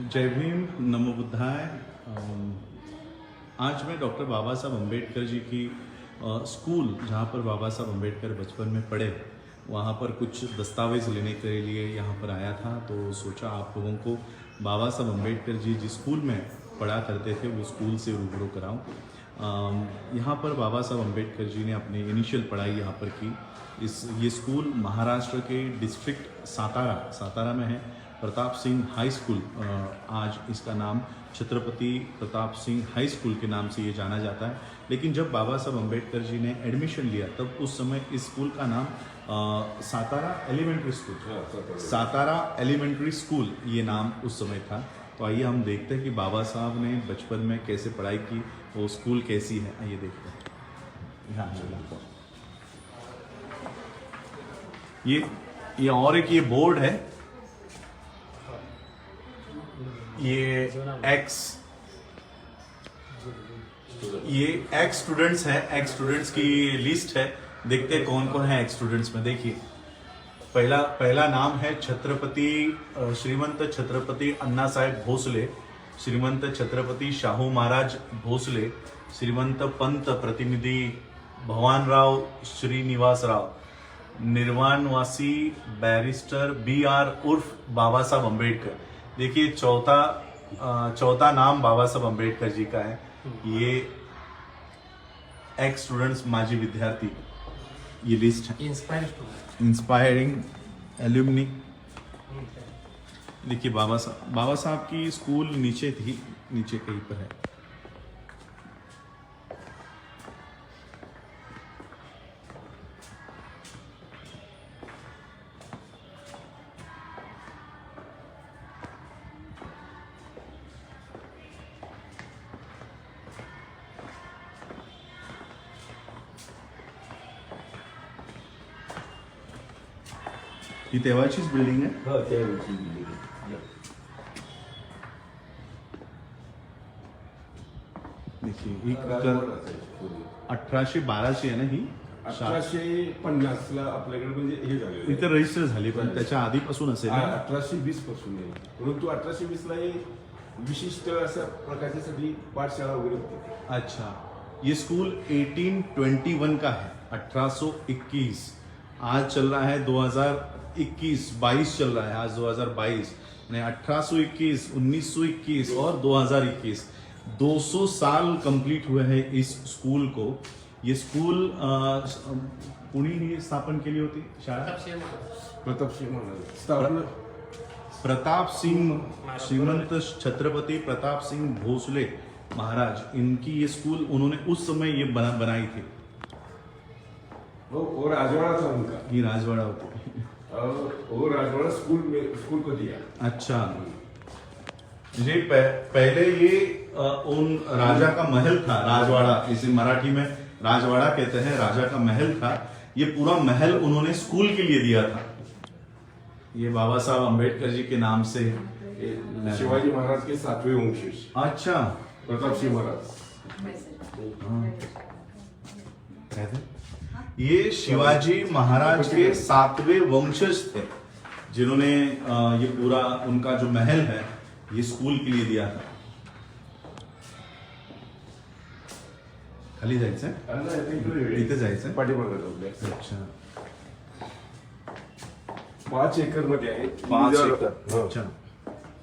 जय भीम, नमो बुद्धाय। आज मैं डॉक्टर बाबा साहब अम्बेडकर जी की स्कूल, जहाँ पर बाबा साहब अम्बेडकर बचपन में पढ़े, वहाँ पर कुछ दस्तावेज़ लेने के लिए यहाँ पर आया था। तो सोचा आप लोगों को बाबा साहब अम्बेडकर जी जिस स्कूल में पढ़ा करते थे वो स्कूल से रूबरू कराऊँ। यहाँ पर बाबा साहब अम्बेडकर जी ने अपनी इनिशियल पढ़ाई यहाँ पर की। ये स्कूल महाराष्ट्र के डिस्ट्रिक्ट सातारा में है। प्रताप सिंह हाई स्कूल, आज इसका नाम छत्रपति प्रताप सिंह हाई स्कूल के नाम से ये जाना जाता है। लेकिन जब बाबा साहब अम्बेडकर जी ने एडमिशन लिया तब उस समय इस स्कूल का नाम सातारा एलिमेंट्री स्कूल ये नाम उस समय था। तो आइए हम देखते हैं कि बाबा साहब ने बचपन में कैसे पढ़ाई की, वो स्कूल कैसी है, आइए देखते हैं। ये और एक ये बोर्ड है, ये एक्स स्टूडेंट्स है, एक्स स्टूडेंट्स की लिस्ट है। देखते हैं कौन कौन है एक्स स्टूडेंट्स में। देखिए पहला नाम है छत्रपति श्रीमंत छत्रपति अन्ना साहेब भोसले, श्रीमंत छत्रपति शाहू महाराज भोसले, श्रीमंत पंत प्रतिनिधि भवानराव श्रीनिवास राव, निर्वाणवासी बैरिस्टर BR उर्फ बाबा साहब अम्बेडकर। देखिए चौथा नाम बाबा साहब अम्बेडकर जी का है। ये एक्स स्टूडेंट्स माजी विद्यार्थी, ये लिस्ट है। Inspiring alumni. देखिए बाबा साहब की स्कूल नीचे थी, नीचे कहीं पर है। ही तेव्हाचीच बिल्डिंग आहे। हो, त्यावेळची बिल्डिंग आहे. देखिए ही 1812ची आहे ना ही? 1850 ला आपल्याकडे म्हणजे हे झाले, इथे रजिस्टर झाली, पण त्याच्या आधीपासून असेल ना? 1820 पासून आहे. परंतु 1820 ला हे विशिष्ट अशा प्रकारच्यासाठी पाठशाळा वगैरे होती. अच्छा, ये स्कूल 1821 का है, 1821। आज चल रहा है 2021 चल रहा है, आज 2022 यानी 1821, 1921 और 2021, 200 साल कंप्लीट हुए हैं इस स्कूल को। ये स्कूल कुणी ने स्थापन केली होती शाळा? प्रतापसिंह महाराज. प्रताप सिंह, श्रीमंत छत्रपति प्रताप सिंह भोसले महाराज, इनकी ये स्कूल उन्होंने उस समय ये बनाई थी। वो राजवाड़ा था उनका. ये राजवाड़ा होती। वो राजवाड़ा स्कूल को दिया. अच्छा, ये पहले ये उन राजा का महल था, राजवाड़ा, इसे मराठी में राजवाड़ा कहते हैं, राजा का महल था। ये पूरा महल उन्होंने स्कूल के लिए दिया था। ये बाबा साहब अम्बेडकर जी के नाम से। शिवाजी महाराज के 7वें वंशज. अच्छा, प्रताप सिंह महाराज. ये शिवाजी महाराज के 7वें वंशज थे, जिन्होंने ये पूरा उनका जो महल है ये स्कूल के लिए दिया था। खाली जायचंय, इथे जायचंय पाठीमागे. अच्छा, 5 एकर मध्ये आहे. 5 एकर. अच्छा,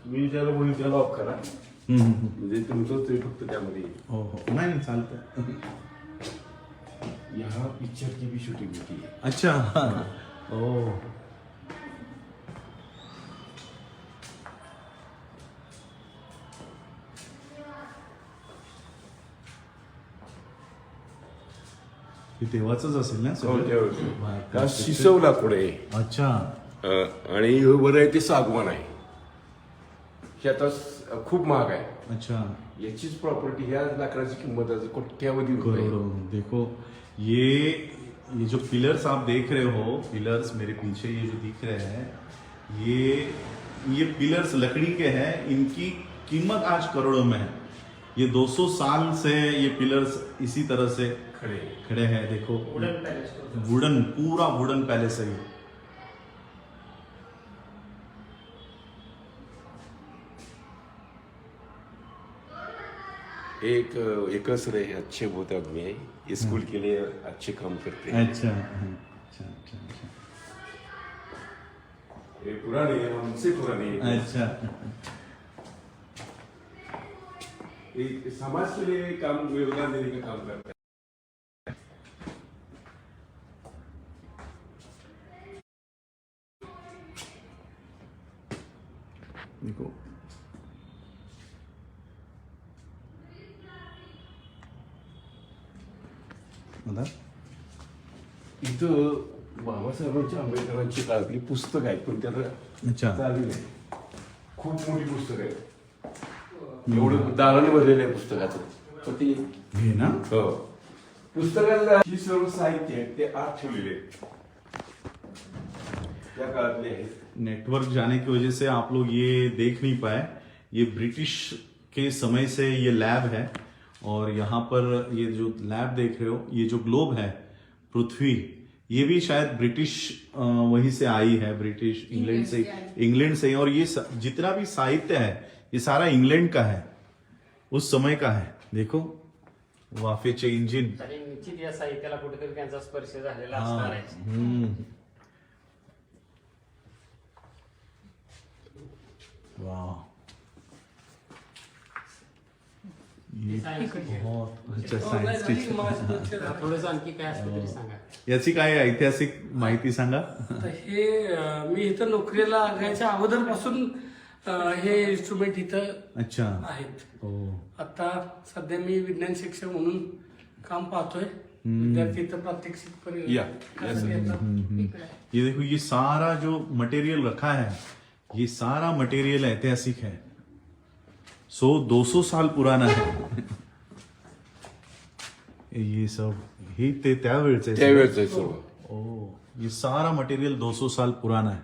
मी ज्याला म्हणून त्याला ऑफ करा, म्हणजे तुमचं ते फक्त त्यामध्ये येईल. हो नाही चालतंय. यहाँ पिक्चर की भी शूटिंग होती है. अच्छा, ओ तेव्हाच असेल ना सगळं? शिसवला पुढे. अच्छा, आणि वर आहे ते सागवान आहे. हे आता खूप महाग आहे. अच्छा, याचीच प्रॉपर्टी, ह्या लाकडाची किंमत आहे कोट्यावधी रुपये. करोड़ों. देखो ये जो पिलर्स आप देख रहे हो, पिलर्स मेरे पीछे ये जो दिख रहे हैं, ये पिलर्स लकड़ी के हैं। इनकी कीमत आज करोड़ों में है। ये 200 साल से ये पिलर्स इसी तरह से खड़े हैं। देखो वुडन, पूरा वुडन पैलेस है ये। एक रहे अच्छे बहुत आदमी है, ये स्कूल के लिए अच्छे काम करते हैं। अच्छा अच्छा अच्छा अच्छा ये पुराने हैं, हमसे पुराने हैं। अच्छा ये समाज के लिए काम, योगदान देने का काम करते हैं। देखो मतलब इथं बाबासाहेबांच्या आंबेडकरांची काळातली पुस्तक आहेत, पण त्याला अच्छा चालू नाही. खूप मोठी पुस्तक आहे, एवढं दालन भरलेलं आहे पुस्तकाचं. पण ती ये ना हो, पुस्तकाला ही सर्व साहित्य आहे ते आत ठेवलेले आहेत, त्या काळातले आहेत. नेटवर्क जाने की वजह से आप लोग ये देख नहीं पाए, ये ब्रिटिश के समय से ये लैब है और यहाँ पर ये जो लैब देख रहे हो, ये जो ग्लोब है पृथ्वी, ये भी शायद ब्रिटिश वहीं से आई है, ब्रिटिश इंग्लैंड से ही। और ये जितना भी साहित्य है ये सारा इंग्लैंड का है, उस समय का है. देखो वाफेचे इंजिन. तरी निश्चित या साहित्याला कुठेतरी त्यांचा स्पर्श झालेला हाँ, असणार आहे. वाह ये बहुत अच्छा सायन्स टीचर. थोडंसं आणखी काय असतं तरी सांगा. याची काय ऐतिहासिक माहिती सांगा. तर हे मी इथं नोकरीला लागायच्या अगोदरपासून हे इन्स्ट्रुमेंट इथं अच्छा आहेत. ओ आता सध्या मी विज्ञान शिक्षक म्हणून काम पाहतोय. विद्यार्थी इथं प्रात्यक्षिक करण्यासाठी येतात. ये देखो, ये सारा जो मटेरियल रखा है, ये सारा मटेरियल ऐतिहासिक है, 100-200 साल पुराना है. ये सब ही ते त्यावेळचं आहे. त्यावेळेच आहे सर्व. ओ ये सारा मटेरियल 200 साल पुराना है.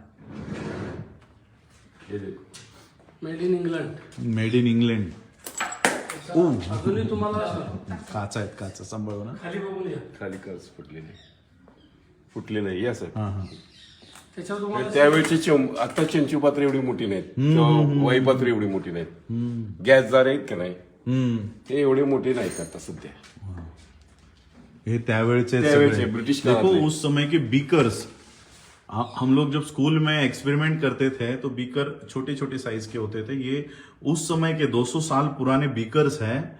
हे देखो. Made in England. Made in England. अजूनही तुम्हाला काचा आहेत, काचा सांभाळू ना. खाली बघून या. खाली कर्ज फुटले नाही असं. हा हा त्याच्यावर तुम्हाला त्यावेळची आता चंचू पात्र एवढी मोठी नाहीत किंवा वही पात्र एवढी मोठी नाहीत. गॅसदार आहेत का नाही, ते एवढे मोठे नाहीत आता सध्या. ये त्यावेळचे त्यावेळचे ब्रिटिश देखो काळातले. उस समय के बीकर्स. हम लोग जब स्कूल में एक्सपेरिमेंट करते थे तो बीकर छोटे छोटे साइज के होते थे. ये उस समय के 200 साल पुराने बीकर्स हैं.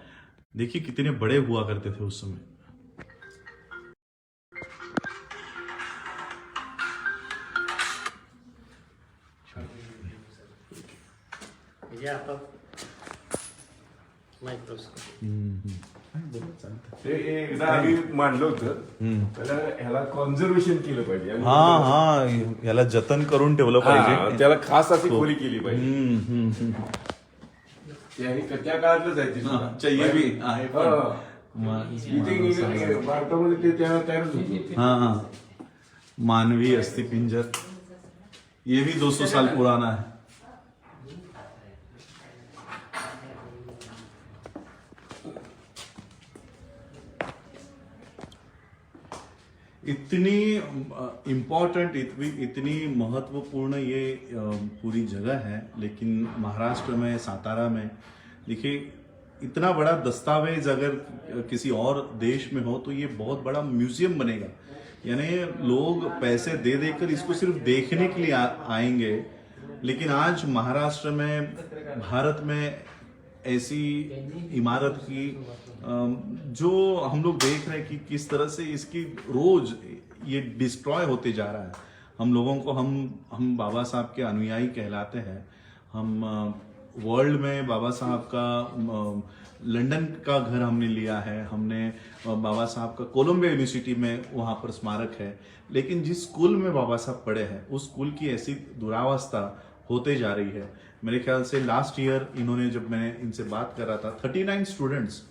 देखिए कितने बड़े हुआ करते थे उस समय. म्हणजे आता मायक्रोस्कोप. ते एकदा आम्ही मांडलं होतं, त्याला ह्याला कॉन्झर्वेशन केलं पाहिजे. आणि हा हा याला जतन करून ठेवलं हा, पाहिजे. त्याला खास अशी खोली केली पाहिजे. हम्म. त्या काळातलंच आहे ते सुद्धा. अच्छा ये भी आहे पण. हा. इथे भारतामध्ये ते त्या तयारच होतं. हाँ मानवीय अस्थिपिंजर, ये भी 200 साल पुराना है. इतनी इम्पोर्टेंट, इतनी महत्वपूर्ण ये पूरी जगह है, लेकिन महाराष्ट्र में सातारा में देखिए इतना बड़ा दस्तावेज अगर किसी और देश में हो तो ये बहुत बड़ा म्यूजियम बनेगा. यानी लोग पैसे दे देकर इसको सिर्फ देखने के लिए आएंगे, लेकिन आज महाराष्ट्र में, भारत में ऐसी इमारत की जो हम लोग देख रहे हैं कि किस तरह से इसकी रोज ये डिस्ट्रॉय होते जा रहा है. हम लोगों को हम बाबा साहब के अनुयायी कहलाते हैं. हम वर्ल्ड में बाबा साहब का लंदन का घर हमने लिया है, हमने बाबा साहब का कोलंबिया यूनिवर्सिटी में वहाँ पर स्मारक है, लेकिन जिस स्कूल में बाबा साहब पढ़े हैं उस स्कूल की ऐसी दुरावस्था होते जा रही है. मेरे ख्याल से लास्ट ईयर इन्होंने, जब मैंने इनसे बात कर रहा था, 39 स्टूडेंट्स,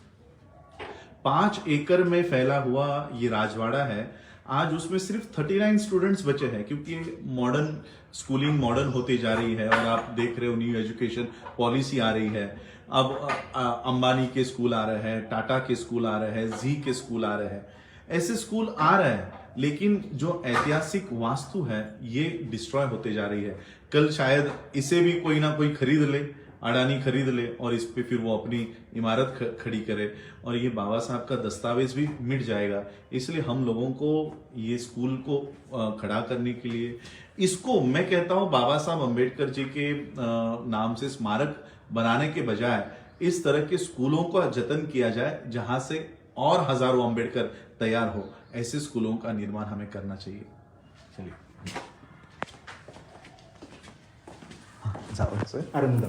5 एकड़ में फैला हुआ ये राजवाड़ा है, आज उसमें सिर्फ 39 स्टूडेंट्स बचे हैं, क्योंकि मॉडर्न स्कूलिंग मॉडर्न होती जा रही है और आप देख रहे हो न्यू एजुकेशन पॉलिसी आ रही है. अब अंबानी के स्कूल आ रहे हैं, टाटा के स्कूल आ रहे हैं, जी के स्कूल आ रहे हैं, ऐसे स्कूल आ रहे हैं, लेकिन जो ऐतिहासिक वास्तु है ये डिस्ट्रॉय होते जा रही है. कल शायद इसे भी कोई ना कोई खरीद ले अडानी खरीद ले और इस पे फिर वो अपनी इमारत खड़ी करे और ये बाबा साहब का दस्तावेज भी मिट जाएगा। इसलिए हम लोगों को ये स्कूल को खड़ा करने के लिए, इसको मैं कहता हूँ बाबा साहब अम्बेडकर जी के नाम से स्मारक बनाने के बजाय इस तरह के स्कूलों का जतन किया जाए जहां से और हजारों अम्बेडकर तैयार हो। ऐसे स्कूलों का निर्माण हमें करना चाहिए। चलिए जाओ अरुंद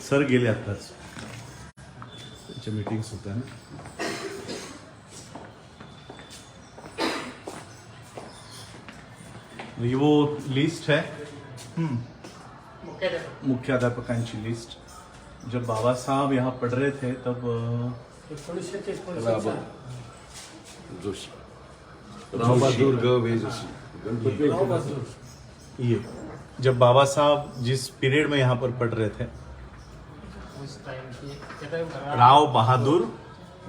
सर गेले आताच, त्यांच्या मीटिंग्स होत्या ना। ये वो लिस्ट है मुख्याध्यापकांची लिस्ट। जब बाबा साहब यहाँ पढ़ रहे थे तब 1953 जोशी, राव बहादूर ग वे जोशी, गणपती राव बहादूर ये जब बाबा साहब जिस पीरियड में यहाँ पर पढ़ रहे थे, उस टाइम की राव बहादूर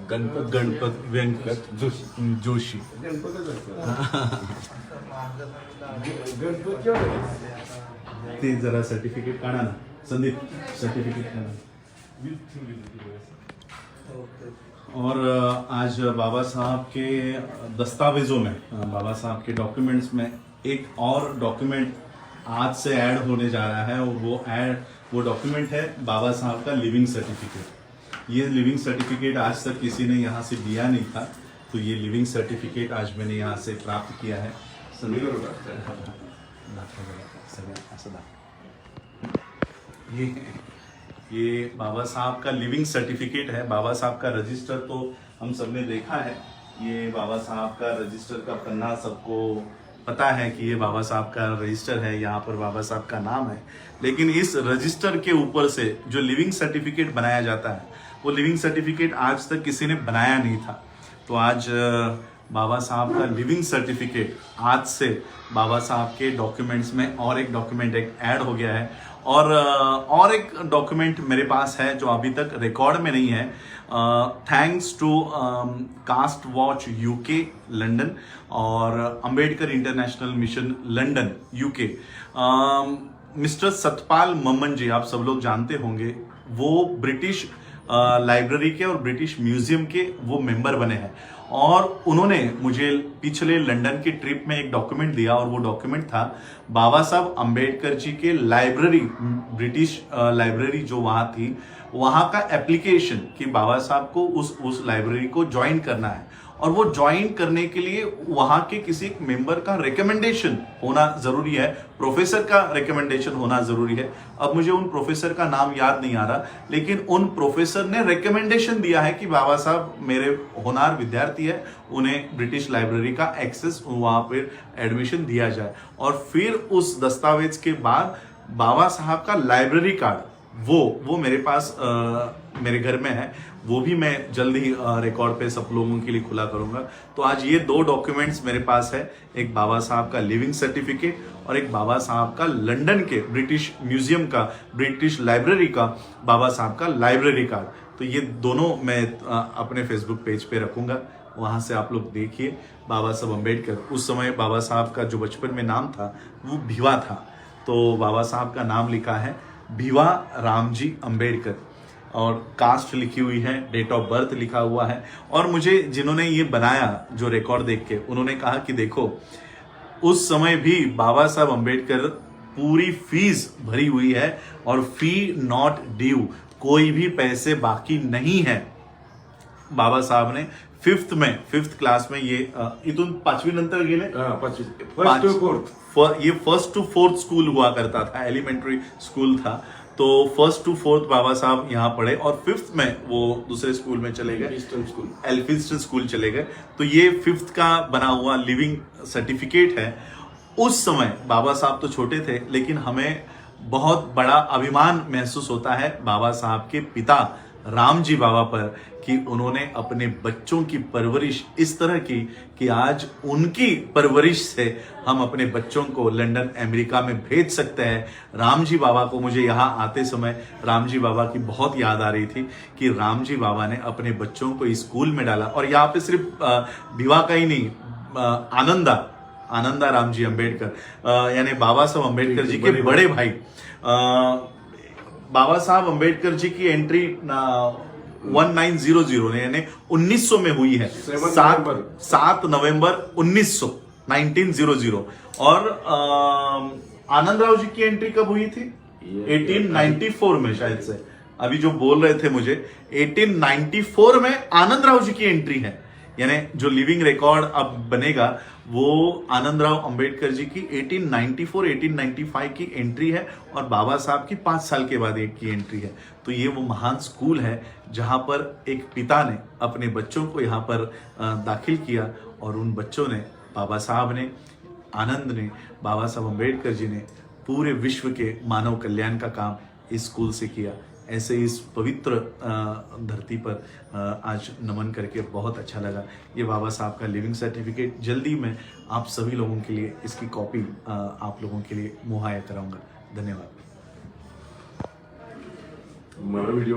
गणपत वेंकट जोशी, जोशी। ते जरा सर्टिफिकेट काढा ना संदीप, सर्टिफिकेट काढा। और आज बाबा साहब के दस्तावेजों में, बाबा साहब के डॉक्यूमेंट्स में एक और डॉक्यूमेंट आज से ऐड होने जा रहा है और वो डॉक्यूमेंट है बाबा साहब का लिविंग सर्टिफिकेट। ये लिविंग सर्टिफिकेट आज तक किसी ने यहाँ से दिया नहीं था, तो ये लिविंग सर्टिफिकेट आज मैंने यहाँ से प्राप्त किया है। ये बाबा साहब का लिविंग सर्टिफिकेट है। बाबा साहब का रजिस्टर तो हम सबने देखा है, ये बाबा साहब का रजिस्टर का पन्ना सबको पता है कि ये बाबा साहब का रजिस्टर है, यहाँ पर बाबा साहब का नाम है। लेकिन इस रजिस्टर के ऊपर से जो लिविंग सर्टिफिकेट बनाया जाता है, वो लिविंग सर्टिफिकेट आज तक किसी ने बनाया नहीं था। तो आज बाबा साहब का लिविंग सर्टिफिकेट आज से बाबा साहब के डॉक्यूमेंट्स में और एक डॉक्यूमेंट एक ऐड हो गया है। और एक डॉक्यूमेंट मेरे पास है जो अभी तक रिकॉर्ड में नहीं है। Thanks to caste watch UK London और Ambedkar international mission London UK, mister Satpal Maman ji, आप सब लोग जानते होंगे, वो ब्रिटिश लाइब्रेरी के और ब्रिटिश म्यूजियम के वो मेंबर बने हैं। और उन्होंने मुझे पिछले लंदन की ट्रिप में एक डॉक्यूमेंट दिया और वो डॉक्यूमेंट था बाबा साहब अंबेडकर जी के लाइब्रेरी, ब्रिटिश लाइब्रेरी जो वहाँ थी, वहाँ का एप्लीकेशन कि बाबा साहब को उस लाइब्रेरी को ज्वाइन करना है। और वो ज्वाइन करने के लिए वहाँ के किसी एक मेंबर का रिकमेंडेशन होना जरूरी है, प्रोफेसर का रिकमेंडेशन होना जरूरी है। अब मुझे उन प्रोफेसर का नाम याद नहीं आ रहा, लेकिन उन प्रोफेसर ने रिकमेंडेशन दिया है कि बाबा साहब मेरे होनहार विद्यार्थी है, उन्हें ब्रिटिश लाइब्रेरी का एक्सेस, वहाँ पर एडमिशन दिया जाए। और फिर उस दस्तावेज के बाद बाबा साहब का लाइब्रेरी कार्ड वो मेरे पास मेरे घर में है, वो भी मैं जल्द ही रिकॉर्ड पे सब लोगों के लिए खुला करूंगा। तो आज ये दो डॉक्यूमेंट्स मेरे पास है, एक बाबा साहब का लिविंग सर्टिफिकेट और एक बाबा साहब का लंदन के ब्रिटिश म्यूजियम का, ब्रिटिश लाइब्रेरी का बाबा साहब का लाइब्रेरी कार्ड। तो ये दोनों मैं अपने फेसबुक पेज पे रखूंगा, वहां से आप लोग देखिए। बाबा साहब अम्बेडकर, उस समय बाबा साहब का जो बचपन में नाम था वो भिवा था, तो बाबा साहब का नाम लिखा है भिवा रामजी अम्बेडकर और कास्ट लिखी हुई है, डेट ऑफ बर्थ लिखा हुआ है। और मुझे जिन्होंने ये बनाया, जो रिकॉर्ड देख के, उन्होंने कहा कि देखो उस समय भी बाबा साहब अम्बेडकर पूरी फीस भरी हुई है और फी नॉट ड्यू, कोई भी पैसे बाकी नहीं है। बाबा साहब ने फिफ्थ क्लास में ये इथून 5वी नंतर गेले फर्स्ट टू फोर्थ ये 1st to 4th स्कूल हुआ करता था, एलिमेंट्री स्कूल था। तो 1st to 4th बाबा साहब यहाँ पढ़े और 5th में वो दूसरे स्कूल में चले गए, एल्फिंस्टन स्कूल चले गए। तो ये 5th का बना हुआ लिविंग सर्टिफिकेट है। उस समय बाबा साहब तो छोटे थे, लेकिन हमें बहुत बड़ा अभिमान महसूस होता है बाबा साहब के पिता राम जी बाबा पर कि उन्होंने अपने बच्चों की परवरिश इस तरह की कि आज उनकी परवरिश से हम अपने बच्चों को लंदन अमेरिका में भेज सकते हैं। राम जी बाबा को मुझे यहाँ आते समय राम जी बाबा की बहुत याद आ रही थी कि राम जी बाबा ने अपने बच्चों को इस स्कूल में डाला। और यहाँ पे सिर्फ भिवा का ही नहीं, आनंदा राम जी अम्बेडकर यानी बाबा साहब अम्बेडकर जी के बड़े भाई बाबा साहब अम्बेडकर जी की एंट्री 1900 यानी 1900 में हुई है, 7 नवंबर 1900 और आनंदराव जी की एंट्री कब हुई थी? 1894 में शायद से, अभी जो बोल रहे थे मुझे 1894 में आनंदराव जी की एंट्री है। यानी जो लिविंग रिकॉर्ड अब बनेगा वो आनंदराव अंबेडकर जी की 1894-1895 की एंट्री है और बाबा साहब की 5 साल के बाद एक की एंट्री है। तो ये वो महान स्कूल है जहां पर एक पिता ने अपने बच्चों को यहाँ पर दाखिल किया और उन बच्चों ने, बाबा साहब ने, आनंद ने, बाबा साहब अंबेडकर जी ने पूरे विश्व के मानव कल्याण का काम इस स्कूल से किया। ऐसे इस पवित्र धरती पर आज नमन करके बहुत अच्छा लगा। ये बाबा साहब का लिविंग सर्टिफिकेट जल्दी मैं आप सभी लोगों के लिए इसकी कॉपी आप लोगों के लिए मुहैया कराऊंगा। धन्यवाद। वीडियो